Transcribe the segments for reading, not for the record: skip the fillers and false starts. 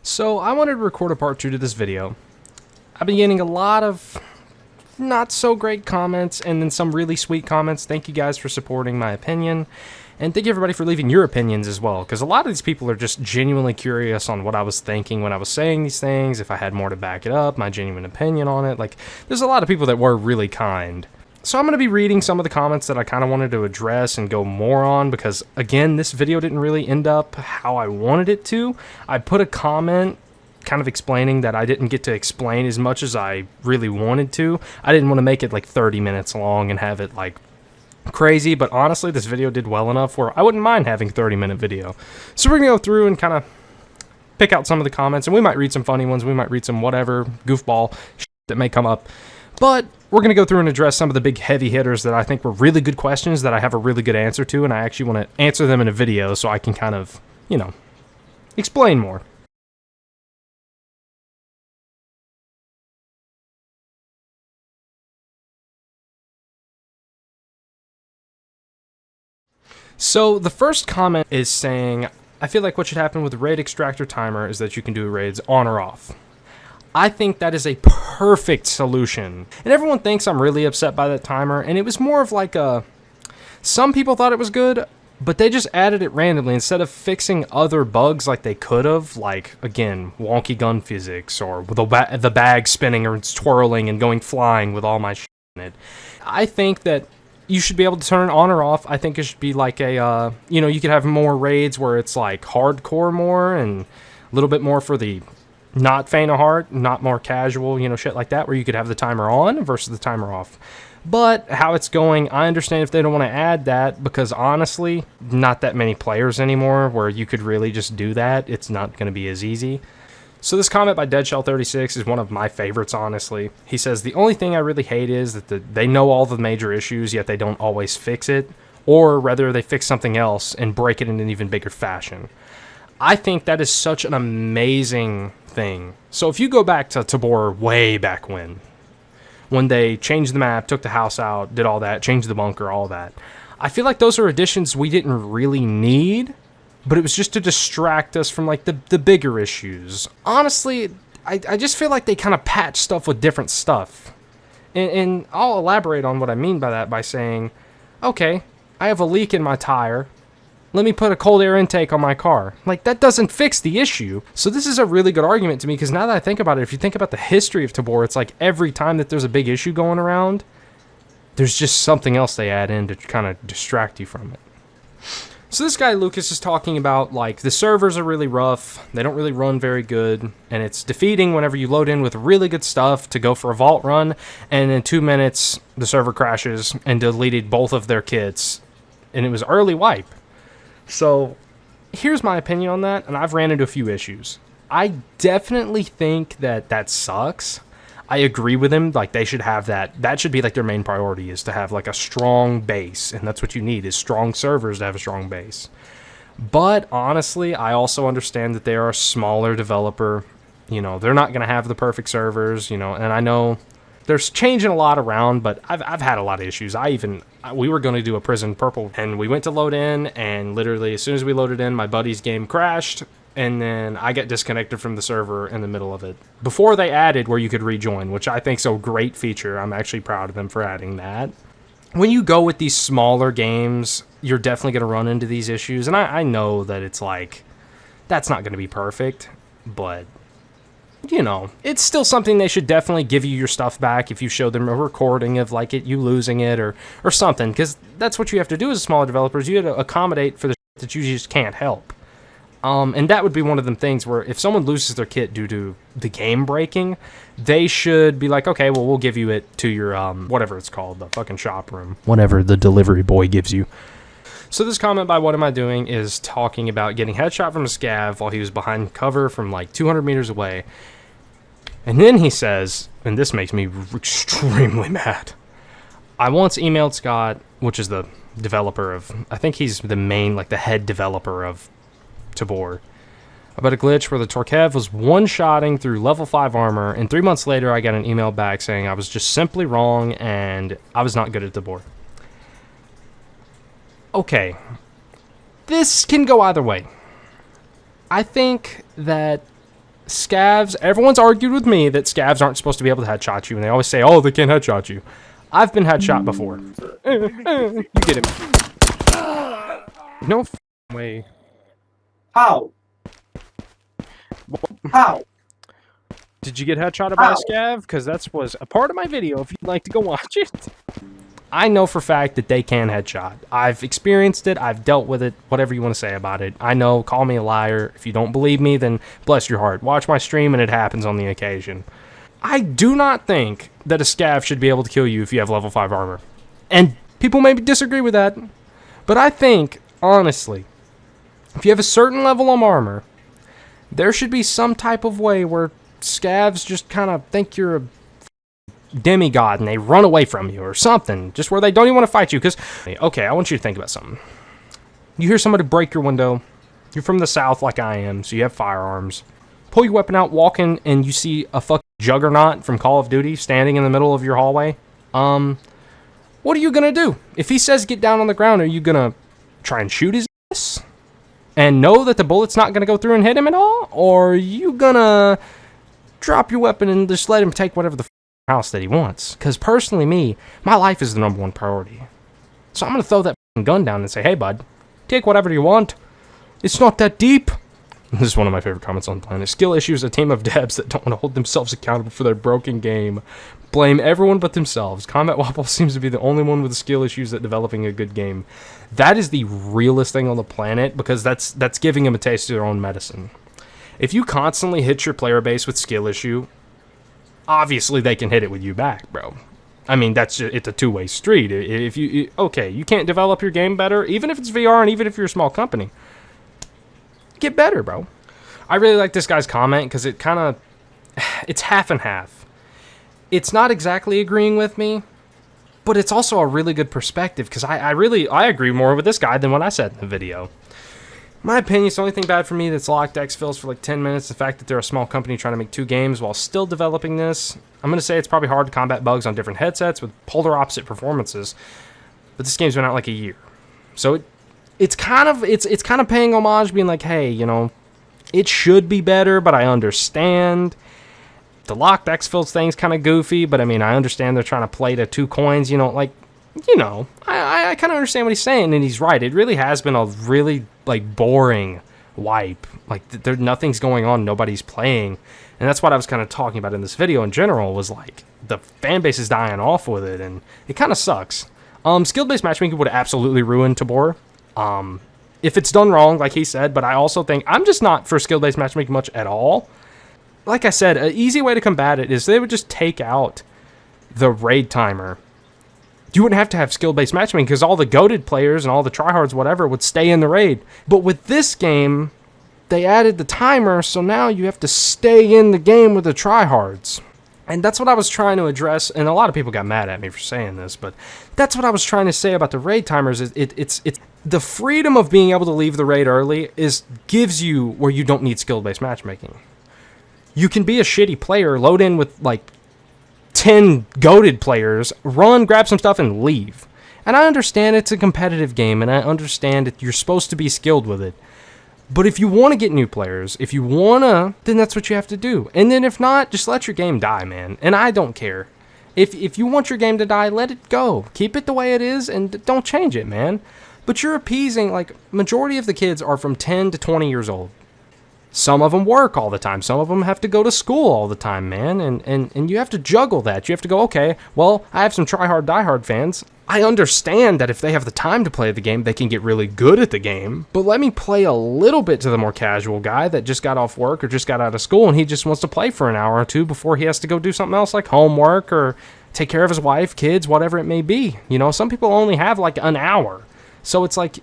So I wanted to record a part 2 to this video. I've been getting a lot of not so great comments and then some really sweet comments. Thank you guys for supporting my opinion. And thank you everybody for leaving your opinions as well, because a lot of these people are just genuinely curious on what I was thinking when I was saying these things, if I had more to back it up, my genuine opinion on it. Like, there's a lot of people that were really kind. So I'm going to be reading some of the comments that I kind of wanted to address and go more on, because again, this video didn't really end up how I wanted it to. I put a comment kind of explaining that I didn't get to explain as much as I really wanted to. I didn't want to make it like 30 minutes long and have it like crazy, but honestly this video did well enough where I wouldn't mind having a 30-minute video. So we're gonna go through and kind of pick out some of the comments, and we might read some funny ones, we might read some whatever goofball shit that may come up, but we're gonna go through and address some of the big heavy hitters that I think were really good questions that I have a really good answer to, and I actually want to answer them in a video so I can kind of, you know, explain more. So the first comment is saying, I feel like what should happen with the raid extractor timer is that you can do raids on or off. I think that is a perfect solution. And everyone thinks I'm really upset by that timer, and it was more of like a... Some people thought it was good, but they just added it randomly instead of fixing other bugs like they could have, like, again, wonky gun physics, or the bag spinning or twirling and going flying with all my shit in it. I think that you should be able to turn it on or off. I think it should be like a, you know, you could have more raids where it's like hardcore more and a little bit more for the not faint of heart, not more casual, you know, shit like that, where you could have the timer on versus the timer off. But how it's going, I understand if they don't want to add that, because honestly, not that many players anymore where you could really just do that. It's not going to be as easy. So this comment by Deadshell36 is one of my favorites, honestly. He says, the only thing I really hate is that they know all the major issues, yet they don't always fix it, or rather they fix something else and break it in an even bigger fashion. I think that is such an amazing thing. So if you go back to Tabor way back when they changed the map, took the house out, did all that, changed the bunker, all that, I feel like those are additions we didn't really need, but it was just to distract us from like the bigger issues. Honestly, I just feel like they kind of patch stuff with different stuff. And I'll elaborate on what I mean by that by saying, okay, I have a leak in my tire. Let me put a cold air intake on my car. Like, that doesn't fix the issue. So this is a really good argument to me, because now that I think about it, if you think about the history of Tabor, it's like every time that there's a big issue going around, there's just something else they add in to kind of distract you from it. So this guy Lucas is talking about, like, the servers are really rough, they don't really run very good, and it's defeating whenever you load in with really good stuff to go for a vault run, and in 2 minutes the server crashes and deleted both of their kits, and it was early wipe. So here's my opinion on that, and I've ran into a few issues. I definitely think that sucks. I agree with him, like, they should have that. That should be, like, their main priority, is to have, like, a strong base, and that's what you need, is strong servers to have a strong base. But, honestly, I also understand that they are a smaller developer. You know, they're not going to have the perfect servers, you know, and I know they're changing a lot around, but I've had a lot of issues. We were going to do a Prison Purple, and we went to load in, and literally, as soon as we loaded in, my buddy's game crashed, and then I got disconnected from the server in the middle of it. Before they added where you could rejoin, which I think is a great feature. I'm actually proud of them for adding that. When you go with these smaller games, you're definitely going to run into these issues. And I know that it's like, that's not going to be perfect, but, you know, it's still something they should definitely give you your stuff back if you show them a recording of, like, you losing it or something. Because that's what you have to do as smaller developers. You have to accommodate for the shit that you just can't help. And that would be one of them things where if someone loses their kit due to the game breaking, they should be like, okay, well, we'll give you it to your, whatever it's called, the fucking shop room. Whatever the delivery boy gives you. So this comment by What Am I Doing is talking about getting headshot from a scav while he was behind cover from like 200 meters away. And then he says, and this makes me extremely mad, I once emailed Scott, which is the developer of, I think he's the main, like the head developer of Tabor, about a glitch where the Torkev was one-shotting through level 5 armor, and 3 months later I got an email back saying I was just simply wrong and I was not good at Tabor. Okay, this can go either way. I think that scavs, everyone's argued with me that scavs aren't supposed to be able to headshot you, and they always say, oh, they can't headshot you. I've been headshot before. You get him. No way. How? How? Did you get headshotted by a scav? Because that was a part of my video if you'd like to go watch it. I know for a fact that they can headshot. I've experienced it. I've dealt with it. Whatever you want to say about it. I know. Call me a liar. If you don't believe me, then bless your heart. Watch my stream and it happens on the occasion. I do not think that a scav should be able to kill you if you have level 5 armor. And people may disagree with that. But I think, honestly, if you have a certain level of armor, there should be some type of way where scavs just kind of think you're a demigod and they run away from you or something, just where they don't even want to fight you. Because, okay, I want you to think about something. You hear somebody break your window, you're from the south like I am, so you have firearms, pull your weapon out, walk in, and you see a fucking juggernaut from Call of Duty standing in the middle of your hallway. What are you gonna do? If he says get down on the ground, are you gonna try and shoot his ass and know that the bullet's not gonna go through and hit him at all? Or are you gonna drop your weapon and just let him take whatever the house that he wants? Because personally, my life is the #1 priority. So I'm gonna throw that gun down and say, hey bud, take whatever you want. It's not that deep. This is one of my favorite comments on the planet. Skill issues, a team of devs that don't want to hold themselves accountable for their broken game. Blame everyone but themselves. Combat Wobble seems to be the only one with the skill issues at developing a good game. That is the realest thing on the planet, because that's giving them a taste of their own medicine. If you constantly hit your player base with skill issue, obviously they can hit it with you back, bro. I mean, it's a two-way street. If you can't develop your game better, even if it's VR and even if you're a small company, get better, bro. I really like this guy's comment because it's half and half. It's not exactly agreeing with me, but it's also a really good perspective because I agree more with this guy than what I said in the video. My opinion, it's the only thing bad for me that's locked exfils for like 10 minutes. The fact that they're a small company trying to make 2 games while still developing this. I'm going to say it's probably hard to combat bugs on different headsets with polar opposite performances. But this game's been out like a year. So it's kind of paying homage, being like, hey, you know, it should be better, but I understand. The locked exfils thing's kind of goofy, but I mean, I understand they're trying to play to 2 coins, you know, like, you know, I kind of understand what he's saying, and he's right. It really has been a really, like, boring wipe. Like, nothing's going on, nobody's playing. And that's what I was kind of talking about in this video in general, was like, the fan base is dying off with it, and it kind of sucks. Skill-based matchmaking would absolutely ruin Tabor. If it's done wrong, like he said, but I also think, I'm just not for skill-based matchmaking much at all. Like I said, an easy way to combat it is they would just take out the raid timer. You wouldn't have to have skill-based matchmaking because all the goated players and all the tryhards, whatever, would stay in the raid. But with this game, they added the timer, so now you have to stay in the game with the tryhards. And that's what I was trying to address, and a lot of people got mad at me for saying this, but that's what I was trying to say about the raid timers. It's the freedom of being able to leave the raid early gives you where you don't need skill-based matchmaking. You can be a shitty player, load in with like 10 goated players, run, grab some stuff, and leave. And I understand it's a competitive game, and I understand that you're supposed to be skilled with it. But if you want to get new players, if you want to, then that's what you have to do. And then if not, just let your game die, man. And I don't care. If you want your game to die, let it go. Keep it the way it is, and don't change it, man. But you're appeasing, like, majority of the kids are from 10 to 20 years old. Some of them work all the time. Some of them have to go to school all the time, man. And you have to juggle that. You have to go, okay, well, I have some try-hard, die-hard fans. I understand that if they have the time to play the game, they can get really good at the game. But let me play a little bit to the more casual guy that just got off work or just got out of school and he just wants to play for an hour or two before he has to go do something else like homework or take care of his wife, kids, whatever it may be. You know, some people only have like an hour. So it's like,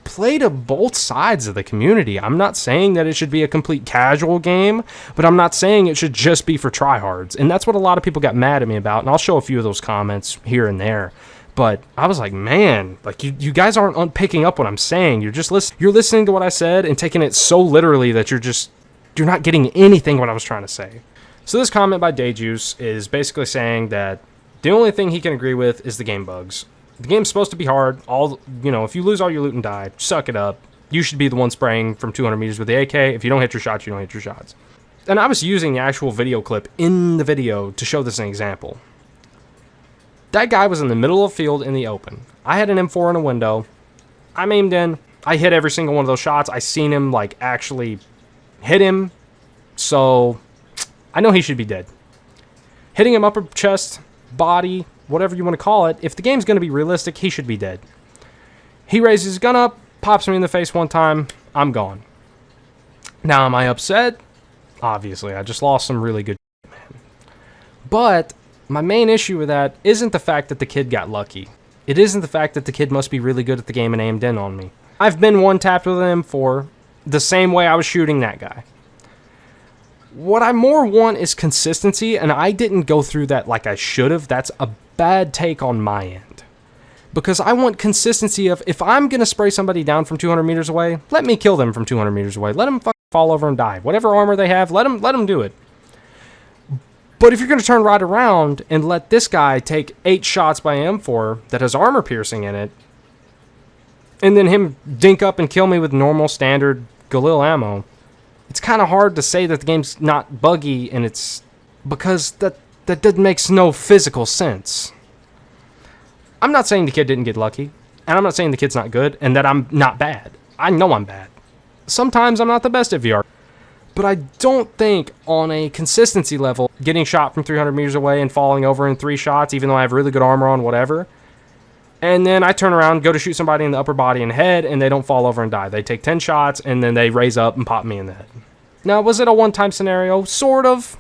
play to both sides of the community. I'm not saying that it should be a complete casual game, but I'm not saying it should just be for tryhards. And that's what a lot of people got mad at me about, and I'll show a few of those comments here and there. But I was like, man, like you guys aren't picking up what I'm saying. You're just you're listening to what I said and taking it so literally that you're not getting anything what I was trying to say. So this comment by Dayjuice is basically saying that the only thing he can agree with is the game bugs. The game's supposed to be hard. If you lose all your loot and die, suck it up. You should be the one spraying from 200 meters with the AK. If you don't hit your shots, you don't hit your shots. And I was using the actual video clip in the video to show this an example. That guy was in the middle of the field in the open. I had an M4 in a window. I'm aimed in. I hit every single one of those shots. I seen him, like, actually hit him. So, I know he should be dead. Hitting him upper chest, body, whatever you want to call it, if the game's going to be realistic, he should be dead. He raises his gun up, pops me in the face one time, I'm gone. Now, am I upset? Obviously, I just lost some really good man. But my main issue with that isn't the fact that the kid got lucky. It isn't the fact that the kid must be really good at the game and aimed in on me. I've been one-tapped with an M4 the same way I was shooting that guy. What I more want is consistency, and I didn't go through that like I should have. That's a bad take on my end. Because I want consistency of, if I'm going to spray somebody down from 200 meters away, let me kill them from 200 meters away. Let them fall over and die. Whatever armor they have, let them do it. But if you're going to turn right around and let this guy take 8 shots by M4 that has armor piercing in it, and then him dink up and kill me with normal standard Galil ammo, it's kind of hard to say that the game's not buggy, and it's because that makes no physical sense. I'm not saying the kid didn't get lucky, and I'm not saying the kid's not good, and that I'm not bad. I know I'm bad. Sometimes I'm not the best at VR. But I don't think on a consistency level, getting shot from 300 meters away and falling over in 3 shots, even though I have really good armor on, whatever, and then I turn around, go to shoot somebody in the upper body and head, and they don't fall over and die. They take 10 shots, and then they raise up and pop me in the head. Now, was it a one-time scenario? Sort of.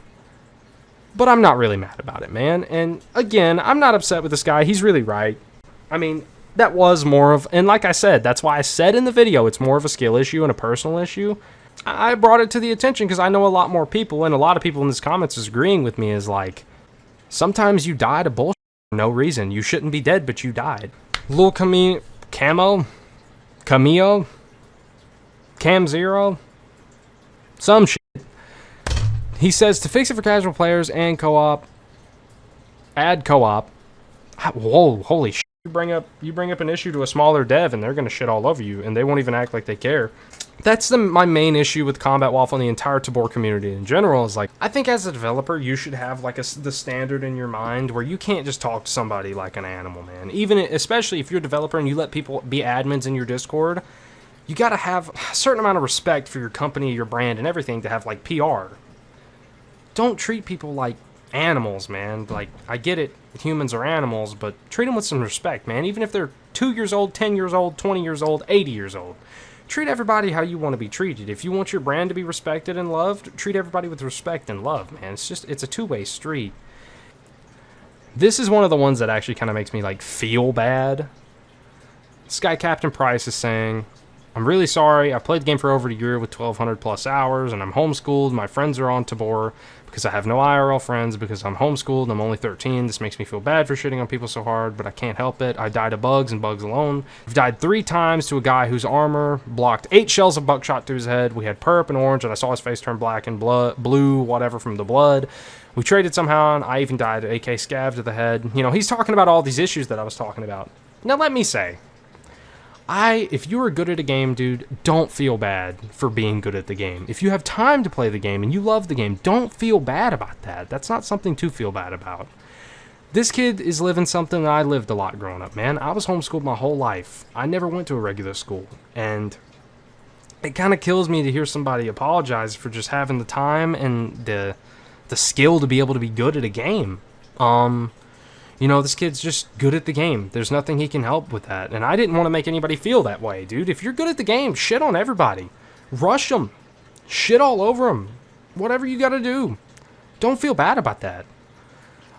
But I'm not really mad about it, man. And again, I'm not upset with this guy. He's really right. I mean, that was more of, and like I said, that's why I said in the video, it's more of a skill issue and a personal issue. I brought it to the attention because I know a lot more people, and a lot of people in this comments is agreeing with me, is like, sometimes you die to bullshit for no reason. You shouldn't be dead, but you died. Lil Camille, Camo, Camille, Cam Zero, some shit. He says to fix it for casual players and co-op, add co-op. Whoa, holy shit. You bring up an issue to a smaller dev and they're going to shit all over you, and they won't even act like they care. That's my main issue with Combat Waffle and the entire Tabor community in general, is like, I think as a developer, you should have like the standard in your mind where you can't just talk to somebody like an animal, man. Especially if you're a developer and you let people be admins in your Discord, you got to have a certain amount of respect for your company, your brand, and everything to have like PR. Don't treat people like animals, man. Like, I get it, humans are animals, but treat them with some respect, man. Even if they're 2 years old, 10 years old, 20 years old, 80 years old. Treat everybody how you want to be treated. If you want your brand to be respected and loved, treat everybody with respect and love, man. It's a two-way street. This is one of the ones that actually kind of makes me, like, feel bad. Sky Captain Price is saying, I'm really sorry. I played the game for over a year with 1,200 plus hours, and I'm homeschooled. My friends are on Tabor because I have no IRL friends because I'm homeschooled. I'm only 13. This makes me feel bad for shitting on people so hard, but I can't help it. I died of bugs and bugs alone. I've died 3 times to a guy whose armor blocked 8 shells of buckshot to his head. We had perp and orange, and I saw his face turn black and blue, whatever, from the blood. We traded somehow, and I even died AK scav to the head. You know, he's talking about all these issues that I was talking about. Now, let me say, if you are good at a game, dude, don't feel bad for being good at the game. If you have time to play the game and you love the game, don't feel bad about that. That's not something to feel bad about. This kid is living something that I lived a lot growing up, man. I was homeschooled my whole life. I never went to a regular school. And it kind of kills me to hear somebody apologize for just having the time and the skill to be able to be good at a game. You know, this kid's just good at the game. There's nothing he can help with that. And I didn't want to make anybody feel that way, dude. If you're good at the game, shit on everybody. Rush them. Shit all over them. Whatever you got to do. Don't feel bad about that.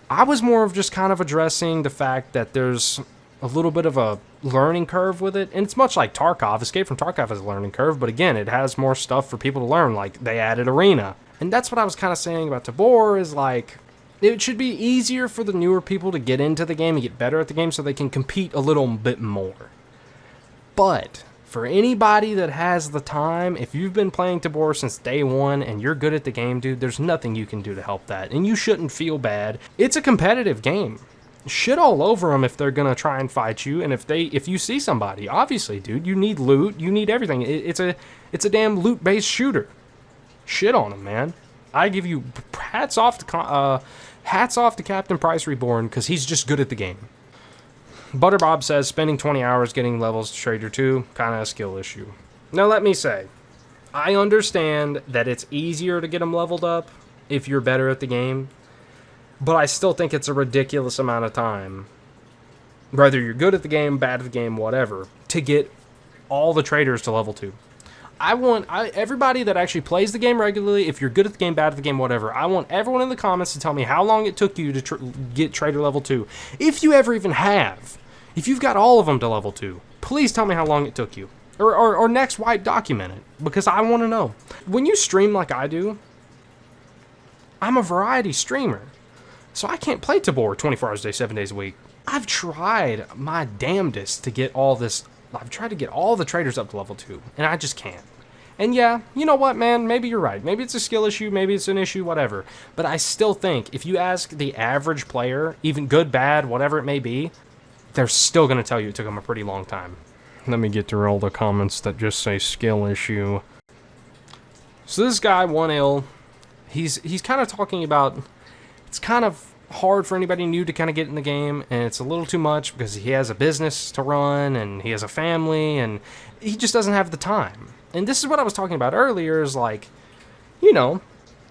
I was more of just kind of addressing the fact that there's a little bit of a learning curve with it. And it's much like Tarkov. Escape from Tarkov has a learning curve. But again, it has more stuff for people to learn. Like, they added Arena. And that's what I was kind of saying about Tabor, is like, it should be easier for the newer people to get into the game and get better at the game so they can compete a little bit more. But for anybody that has the time, if you've been playing Tabor since day one and you're good at the game, dude, there's nothing you can do to help that. And you shouldn't feel bad. It's a competitive game. Shit all over them if they're going to try and fight you. And if you see somebody, obviously, dude, you need loot. You need everything. It's a damn loot-based shooter. Shit on them, man. I give you hats off to Captain Price Reborn because he's just good at the game. Butterbob says spending 20 hours getting levels to Trader 2, kind of a skill issue. Now let me say, I understand that it's easier to get them leveled up if you're better at the game, but I still think it's a ridiculous amount of time, whether you're good at the game, bad at the game, whatever, to get all the traders to level 2. I want everybody that actually plays the game regularly, if you're good at the game, bad at the game, whatever, I want everyone in the comments to tell me how long it took you to get trader level 2. If you ever even have. If you've got all of them to level 2, please tell me how long it took you. Or next wipe document it, because I want to know. When you stream like I do, I'm a variety streamer. So I can't play Tabor 24 hours a day, 7 days a week. I've tried my damnedest to get all this. I've tried to get all the traders up to level 2, and I just can't. And yeah, you know what, man? Maybe you're right. Maybe it's a skill issue. Maybe it's an issue, whatever. But I still think if you ask the average player, even good, bad, whatever it may be, they're still going to tell you it took them a pretty long time. Let me get through all the comments that just say skill issue. So this guy, 1L, he's kind of talking about it's kind of hard for anybody new to kind of get in the game, and it's a little too much because he has a business to run and he has a family and he just doesn't have the time. And this is what I was talking about earlier, is like, you know,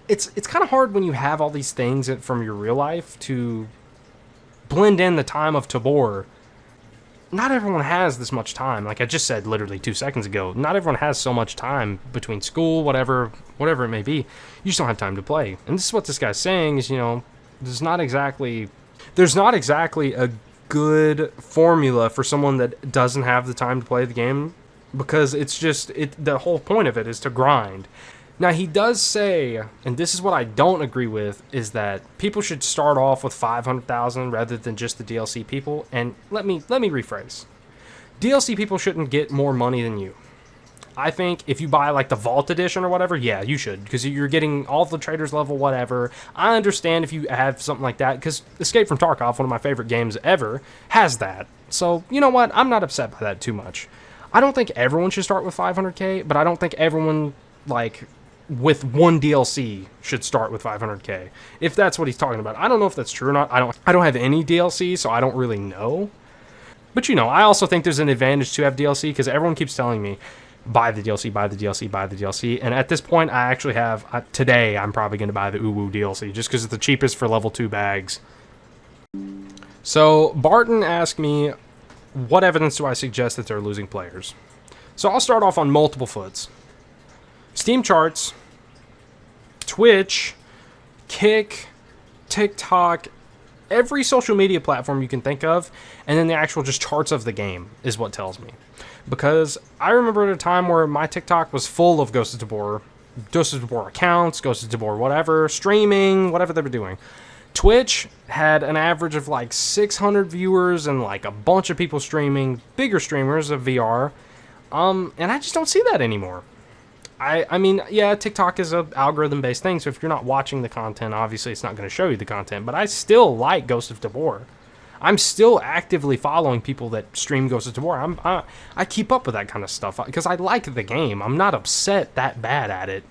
it's kind of hard when you have all these things from your real life to blend in the time of Tabor. Not everyone has this much time. Like I just said literally 2 seconds ago, not everyone has so much time between school, whatever it may be. You just don't have time to play. And this is what this guy's saying is, you know, there's not exactly a good formula for someone that doesn't have the time to play the game, because it's just the whole point of it is to grind. Now he does say, and this is what I don't agree with, is that people should start off with 500,000 rather than just the DLC people. And let me rephrase. DLC people shouldn't get more money than you. I think if you buy like the Vault Edition or whatever, yeah, you should, because you're getting all the traders level, whatever. I understand if you have something like that, because Escape from Tarkov, one of my favorite games ever, has that. So, you know what? I'm not upset by that too much. I don't think everyone should start with 500k, but I don't think everyone, like, with one DLC should start with 500k. If that's what he's talking about. I don't know if that's true or not. I don't have any DLC, so I don't really know. But, you know, I also think there's an advantage to have DLC, because everyone keeps telling me, buy the DLC, buy the DLC, buy the DLC. And at this point, I actually have, today, I'm probably going to buy the Uwu DLC, just because it's the cheapest for level 2 bags. So, Barton asked me, what evidence do I suggest that they're losing players? So, I'll start off on multiple foots. Steam charts, Twitch, Kick, TikTok, every social media platform you can think of, and then the actual just charts of the game is what tells me. Because I remember at a time where my TikTok was full of Ghost of Tabor accounts, Ghost of Tabor whatever, streaming, whatever they were doing. Twitch had an average of like 600 viewers and like a bunch of people streaming, bigger streamers of VR, and I just don't see that anymore. I mean, yeah, TikTok is a algorithm-based thing, so if you're not watching the content, obviously it's not going to show you the content, but I still like Ghost of Tabor. I'm still actively following people that stream Ghost of Tabor. I keep up with that kind of stuff because I like the game. I'm not upset that bad at it.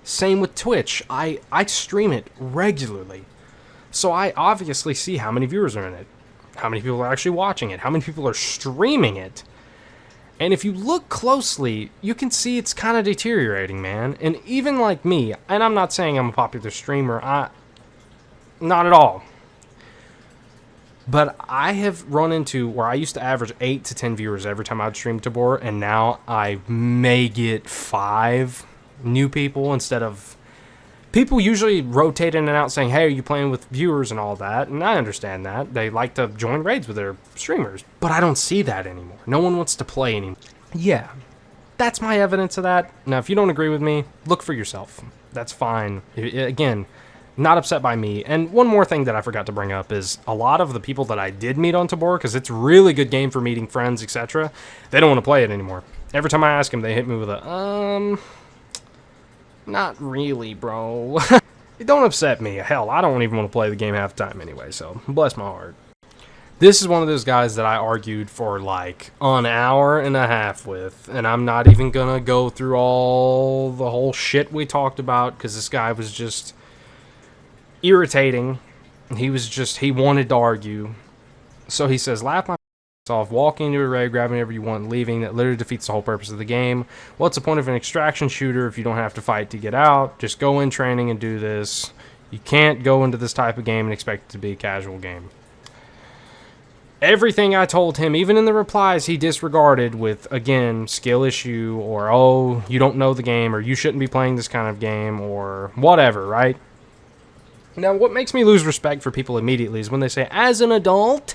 Same with Twitch. I stream it regularly. So I obviously see how many viewers are in it, how many people are actually watching it, how many people are streaming it. And if you look closely, you can see it's kind of deteriorating, man. And even like me, and I'm not saying I'm a popular streamer, not at all. But I have run into where I used to average 8 to 10 viewers every time I'd stream Tabor, and now I may get 5 new people instead of... People usually rotate in and out saying, hey, are you playing with viewers and all that? And I understand that. They like to join raids with their streamers. But I don't see that anymore. No one wants to play anymore. Yeah, that's my evidence of that. Now, if you don't agree with me, look for yourself. That's fine. Again, not upset by me. And one more thing that I forgot to bring up is a lot of the people that I did meet on Tabor, because it's a really good game for meeting friends, etc., they don't want to play it anymore. Every time I ask them, they hit me with a, not really, bro. It don't upset me. Hell, I don't even want to play the game half the time anyway, so bless my heart. This is one of those guys that I argued for like an hour and a half with, and I'm not even gonna go through all the whole shit we talked about because this guy was just irritating. He wanted to argue. So he says, laugh my off, walking into a raid, grabbing whatever you want, and leaving. That literally defeats the whole purpose of the game. What's the point of an extraction shooter if you don't have to fight to get out? Just go in training and do this. You can't go into this type of game and expect it to be a casual game. Everything I told him, even in the replies, he disregarded with, again, skill issue, or, oh, you don't know the game, or you shouldn't be playing this kind of game, or whatever, right? Now, what makes me lose respect for people immediately is when they say, as an adult,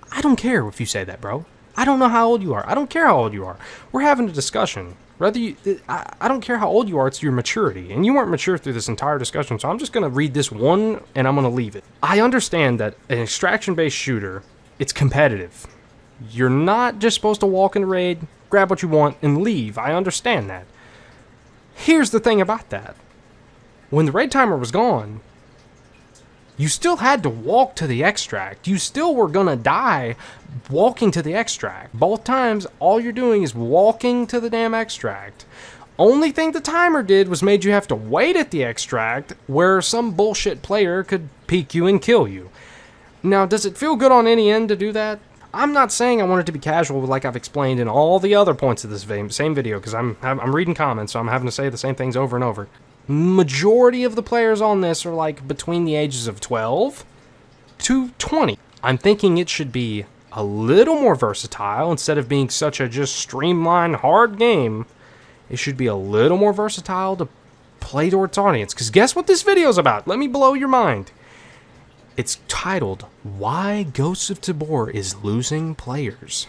I don't care if you say that, bro. I don't know how old you are. I don't care how old you are. We're having a discussion. I don't care how old you are. It's your maturity. And you weren't mature through this entire discussion, so I'm just going to read this one, and I'm going to leave it. I understand that an extraction-based shooter, it's competitive. You're not just supposed to walk in the raid, grab what you want, and leave. I understand that. Here's the thing about that. When the raid timer was gone, you still had to walk to the extract. You still were gonna die walking to the extract. Both times, all you're doing is walking to the damn extract. Only thing the timer did was made you have to wait at the extract where some bullshit player could peek you and kill you. Now, does it feel good on any end to do that? I'm not saying I want it to be casual like I've explained in all the other points of this same video, because I'm reading comments, so I'm having to say the same things over and over. Majority of the players on this are like between the ages of 12 to 20. I'm thinking it should be a little more versatile. Instead of being such a just streamlined hard game, it should be a little more versatile to play to its audience. Because guess what this video is about? Let me blow your mind. It's titled, Why Ghosts of Tabor is Losing Players.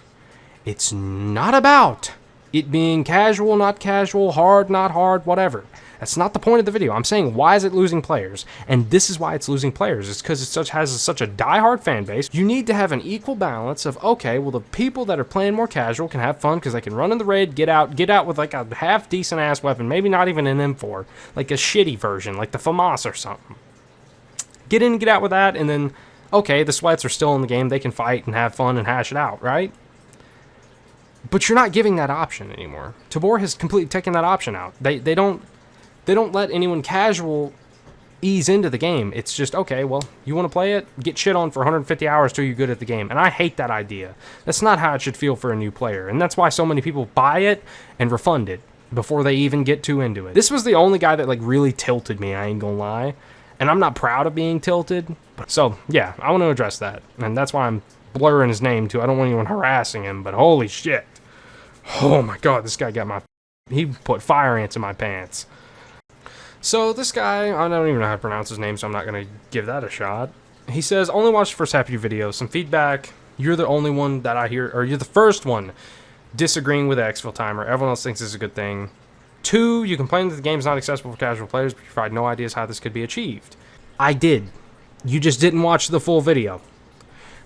It's not about it being casual, not casual, hard, not hard, whatever. That's not the point of the video. I'm saying, why is it losing players? And this is why it's losing players. It's because it has such a die-hard fan base. You need to have an equal balance of, okay, well, the people that are playing more casual can have fun because they can run in the raid, get out with like a half-decent-ass weapon, maybe not even an M4, like a shitty version, like the FAMAS or something. Get in and get out with that, and then, okay, the sweats are still in the game. They can fight and have fun and hash it out, right? But you're not giving that option anymore. Tabor has completely taken that option out. They don't let anyone casual ease into the game. It's just, okay, well, you want to play it? Get shit on for 150 hours till you're good at the game. And I hate that idea. That's not how it should feel for a new player. And that's why so many people buy it and refund it before they even get too into it. This was the only guy that like really tilted me, I ain't gonna lie. And I'm not proud of being tilted. So, yeah, I want to address that. And that's why I'm blurring his name, too. I don't want anyone harassing him, but holy shit. Oh, my God, this guy he put fire ants in my pants. So, this guy, I don't even know how to pronounce his name, so I'm not going to give that a shot. He says, only watched the first half of your video. Some feedback. You're the only one that I hear, or you're the first one disagreeing with the exfil timer. Everyone else thinks this is a good thing. 2, you complain that the game's not accessible for casual players, but you provide no ideas how this could be achieved. I did. You just didn't watch the full video.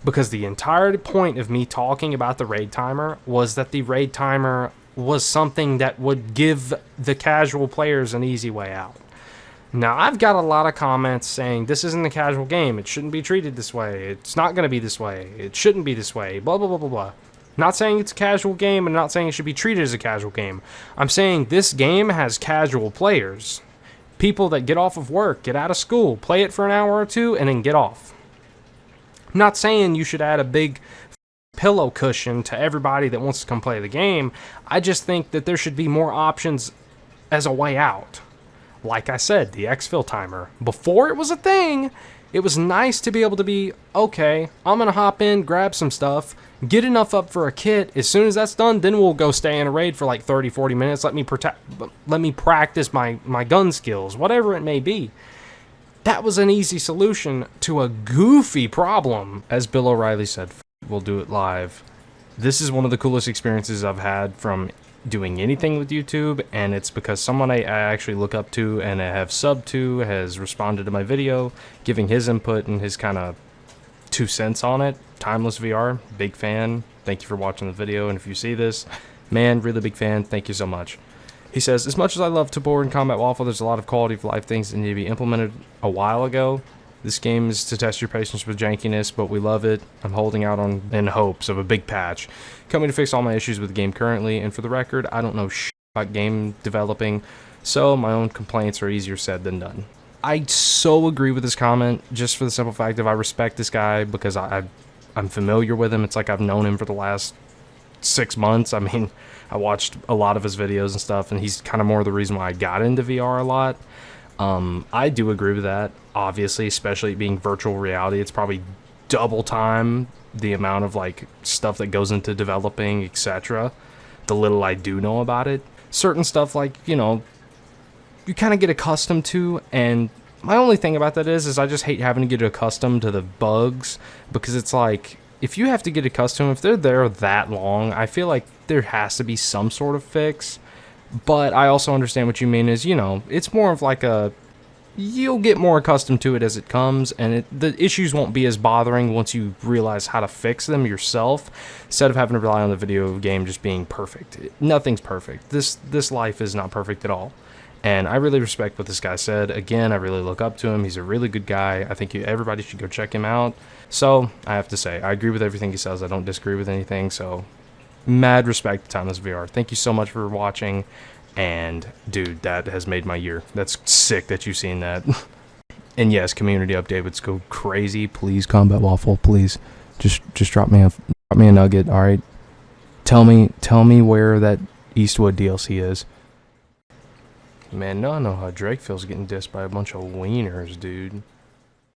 Because the entire point of me talking about the raid timer was that the raid timer was something that would give the casual players an easy way out. Now, I've got a lot of comments saying this isn't a casual game. It shouldn't be treated this way. It's not going to be this way. It shouldn't be this way. Blah, blah, blah, blah, blah. Not saying it's a casual game and not saying it should be treated as a casual game. I'm saying this game has casual players. People that get off of work, get out of school, play it for an hour or two, and then get off. I'm not saying you should add a big pillow cushion to everybody that wants to come play the game. I just think that there should be more options as a way out. Like I said, the exfil timer. Before it was a thing, it was nice to be able to be, okay, I'm going to hop in, grab some stuff, get enough up for a kit. As soon as that's done, then we'll go stay in a raid for like 30, 40 minutes. Let me practice my gun skills, whatever it may be. That was an easy solution to a goofy problem. As Bill O'Reilly said, we'll do it live. This is one of the coolest experiences I've had from doing anything with YouTube, and it's because someone I actually look up to and I have subbed to has responded to my video, giving his input and his kind of 2 cents on it. Timeless VR, big fan. Thank you for watching the video, and if you see this, man, really big fan. Thank you so much. He says, as much as I love Tabor and Combat Waffle, there's a lot of quality of life things that need to be implemented a while ago. This game is to test your patience with jankiness, but we love it. I'm holding out in hopes of a big patch coming to fix all my issues with the game currently, and for the record, I don't know shit about game developing, so my own complaints are easier said than done. I so agree with this comment, just for the simple fact of I respect this guy because I'm familiar with him. It's like I've known him for the last 6 months. I mean, I watched a lot of his videos and stuff, and he's kind of more the reason why I got into VR a lot. I do agree with that, obviously, especially being virtual reality. It's probably double time the amount of like stuff that goes into developing, etc. The little I do know about it. Certain stuff like, you know, you kind of get accustomed to, and my only thing about that is I just hate having to get accustomed to the bugs, because it's like, if you have to get accustomed, if they're there that long, I feel like there has to be some sort of fix. But I also understand what you mean is, you know, it's more of like you'll get more accustomed to it as it comes, and the issues won't be as bothering once you realize how to fix them yourself, instead of having to rely on the video game just being perfect. Nothing's perfect. This life is not perfect at all. And I really respect what this guy said. Again, I really look up to him. He's a really good guy. I think everybody should go check him out. So, I have to say, I agree with everything he says. I don't disagree with anything. So, mad respect to Timeless VR. Thank you so much for watching. And, dude, that has made my year. That's sick that you've seen that. And yes, community update. Let's go crazy. Please, Combat Waffle, please. Just drop me a nugget, alright? Tell me where that Eastwood DLC is. Man, now I know how Drake feels getting dissed by a bunch of wieners, dude.